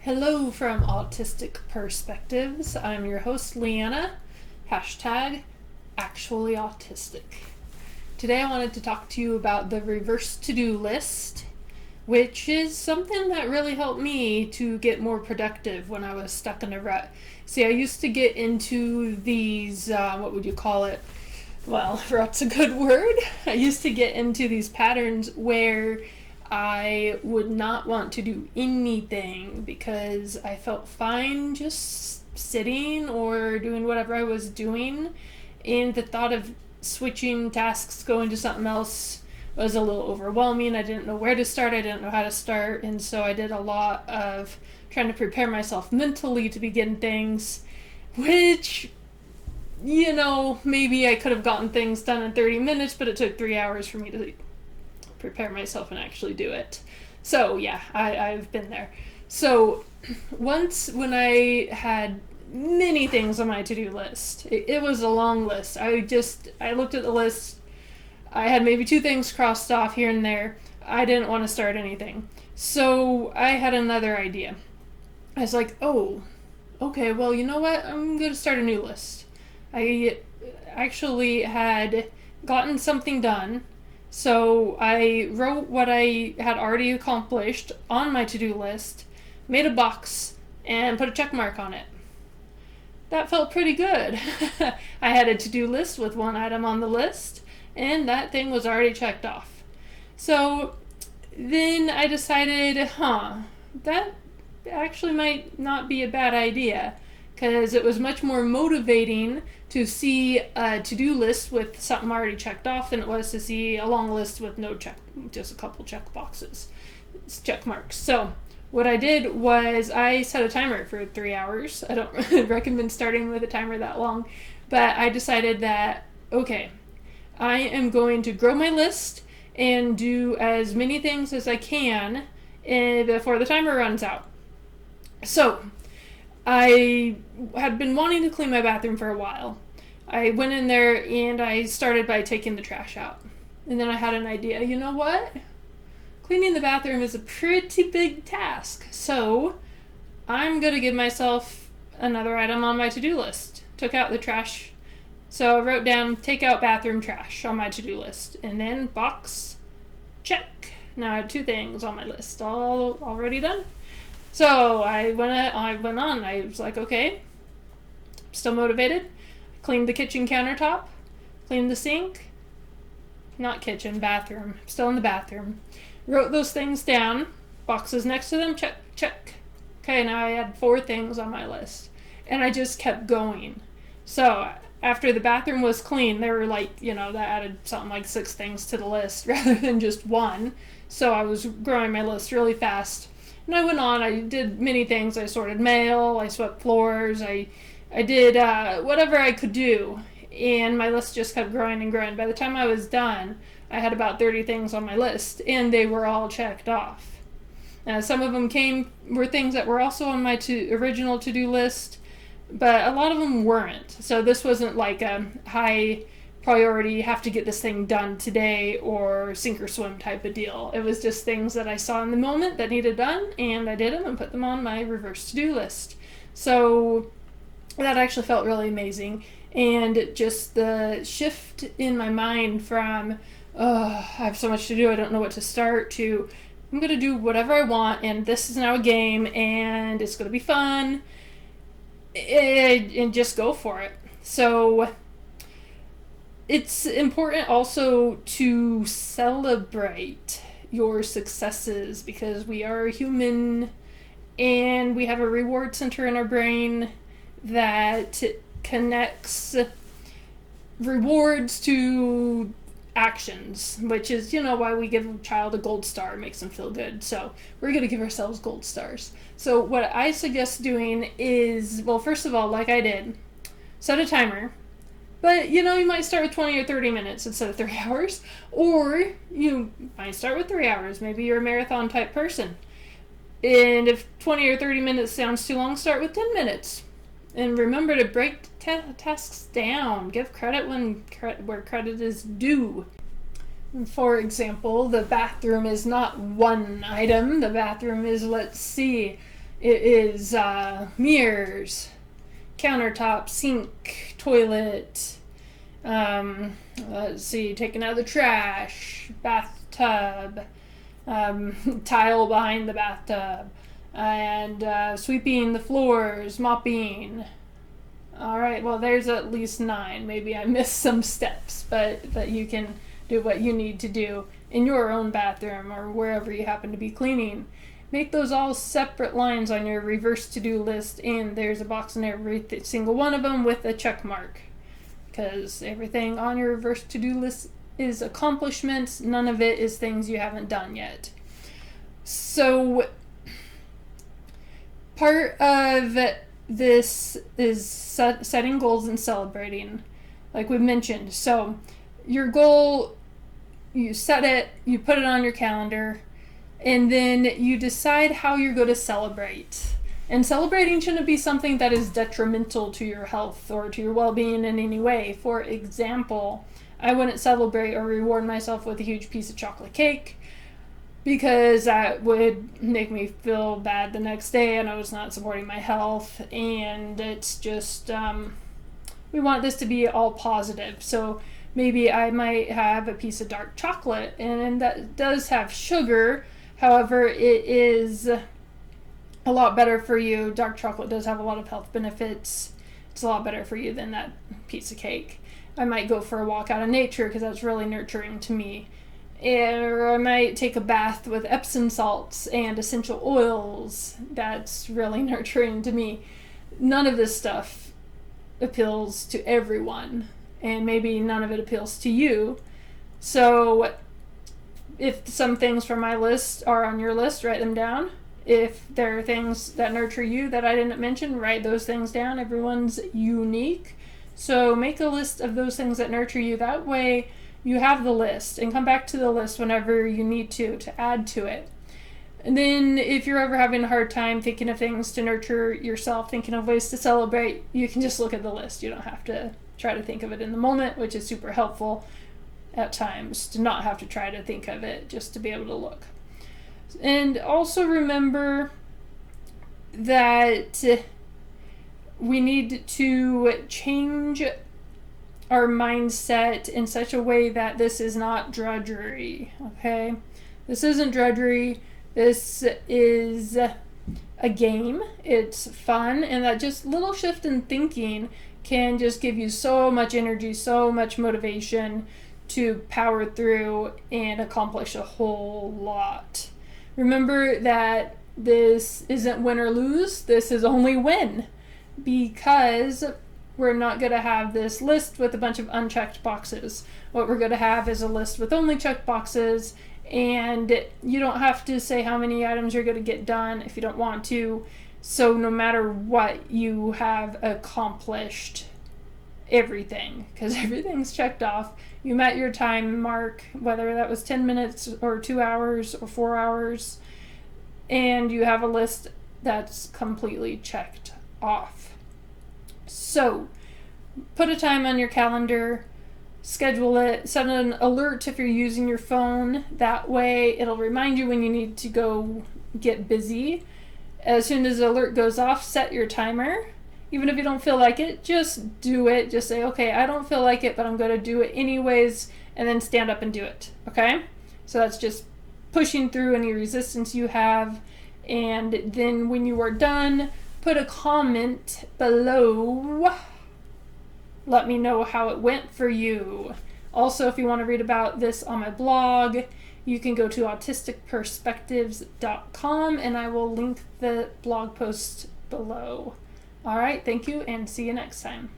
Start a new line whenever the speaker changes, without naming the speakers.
Hello from Autistic Perspectives. I'm your host, Leanna. Hashtag actually autistic. Today I wanted to talk to you about the reverse to-do list, which is something that really helped me to get more productive when I was stuck in a rut. See, I used to get into these, what would you call it? Well, rut's a good word. I used to get into these patterns where I would not want to do anything because I felt fine just sitting or doing whatever I was doing, and the thought of switching tasks, going to something else was a little overwhelming. I didn't know where to start, I didn't know how to start, and so I did a lot of trying to prepare myself mentally to begin things, which, maybe I could have gotten things done in 30 minutes, but it took 3 hours for me to prepare myself and actually do it. So yeah, I've been there. So once when I had many things on my to-do list, it was a long list. I looked at the list. I had maybe 2 things crossed off here and there. I didn't want to start anything. So I had another idea. I was like, oh, okay, well, you know what? I'm going to start a new list. I actually had gotten something done. So I wrote what I had already accomplished on my to-do list, made a box, and put a check mark on it. That felt pretty good. I had a to-do list with 1 item on the list, and that thing was already checked off. So then I decided, that actually might not be a bad idea, because it was much more motivating to see a to-do list with something already checked off than it was to see a long list with no check, just a couple check boxes, check marks. So what I did was I set a timer for 3 hours. I don't recommend starting with a timer that long, but I decided that, okay, I am going to grow my list and do as many things as I can before the timer runs out. So I had been wanting to clean my bathroom for a while. I went in there and I started by taking the trash out. And then I had an idea. You know what? Cleaning the bathroom is a pretty big task. So I'm going to give myself another item on my to-do list. Took out the trash. So I wrote down take out bathroom trash on my to-do list. And then box, check. Now I had 2 things on my list. All already done. So I went on. I was like, okay, still motivated. Cleaned the kitchen countertop, cleaned the sink, not kitchen, bathroom, still in the bathroom. Wrote those things down, boxes next to them, check, check. Okay, now I had 4 things on my list, and I just kept going. So after the bathroom was clean, there were that added something like 6 things to the list rather than just 1. So I was growing my list really fast. And I went on, I did many things. I sorted mail, I swept floors, I did whatever I could do, and my list just kept growing and growing. By the time I was done, I had about 30 things on my list, and they were all checked off. Some of them were things that were also on my original to-do list, but a lot of them weren't. So this wasn't like a high priority, have to get this thing done today or sink or swim type of deal. It was just things that I saw in the moment that needed done, and I did them and put them on my reverse to-do list. So that actually felt really amazing, and just the shift in my mind from I have so much to do, I don't know what to start, to I'm going to do whatever I want, and this is now a game, and it's going to be fun, and just go for it. So it's important also to celebrate your successes, because we are human and we have a reward center in our brain that connects rewards to actions, which is, why we give a child a gold star, makes them feel good. So we're going to give ourselves gold stars. So what I suggest doing is, well, first of all, like I did, set a timer. But, you might start with 20 or 30 minutes instead of 3 hours. Or you might start with 3 hours. Maybe you're a marathon type person. And if 20 or 30 minutes sounds too long, start with 10 minutes. And remember to break tasks down. Give credit where credit is due. For example, the bathroom is not one item. The bathroom is, let's see, It is mirrors, countertop, sink, toilet. Let's see, taking out the trash, bathtub, tile behind the bathtub, and sweeping the floors, mopping. All right, well, there's at least 9. Maybe I missed some steps, but you can do what you need to do in your own bathroom or wherever you happen to be cleaning. Make those all separate lines on your reverse to-do list, and there's a box in every single one of them with a check mark. Because everything on your reverse to-do list is accomplishments. None of it is things you haven't done yet. So part of this is setting goals and celebrating, like we mentioned. So your goal, you set it, you put it on your calendar, and then you decide how you're going to celebrate. And celebrating shouldn't be something that is detrimental to your health or to your well-being in any way. For example, I wouldn't celebrate or reward myself with a huge piece of chocolate cake, because that would make me feel bad the next day and I was not supporting my health. And it's just, we want this to be all positive. So maybe I might have a piece of dark chocolate, and that does have sugar. However, it is a lot better for you. Dark chocolate does have a lot of health benefits. It's a lot better for you than that piece of cake. I might go for a walk out in nature because that's really nurturing to me. Or I might take a bath with Epsom salts and essential oils. That's really nurturing to me. None of this stuff appeals to everyone, and maybe none of it appeals to you. So if some things from my list are on your list, write them down. If there are things that nurture you that I didn't mention, write those things down. Everyone's unique. So make a list of those things that nurture you. That way you have the list, and come back to the list whenever you need to add to it. And then if you're ever having a hard time thinking of things to nurture yourself, thinking of ways to celebrate, you can just look at the list. You don't have to try to think of it in the moment, which is super helpful at times, to not have to try to think of it, just to be able to look. And also remember that we need to change our mindset in such a way that this is not drudgery, okay? This isn't drudgery. This is a game. It's fun, and that just little shift in thinking can just give you so much energy, so much motivation to power through and accomplish a whole lot. Remember that this isn't win or lose. This is only win, because we're not going to have this list with a bunch of unchecked boxes. What we're going to have is a list with only checked boxes, and you don't have to say how many items you're going to get done if you don't want to. So no matter what, you have accomplished everything, because everything's checked off. You met your time mark, whether that was 10 minutes or 2 hours or 4 hours, and you have a list that's completely checked off. So put a time on your calendar, schedule it, set an alert if you're using your phone. That way it'll remind you when you need to go get busy. As soon as the alert goes off, set your timer. Even if you don't feel like it, just do it. Just say, okay, I don't feel like it, but I'm going to do it anyways, and then stand up and do it, okay? So that's just pushing through any resistance you have. And then when you are done, put a comment below. Let me know how it went for you. Also, if you want to read about this on my blog, you can go to autisticperspectives.com, and I will link the blog post below. All right, thank you, and see you next time.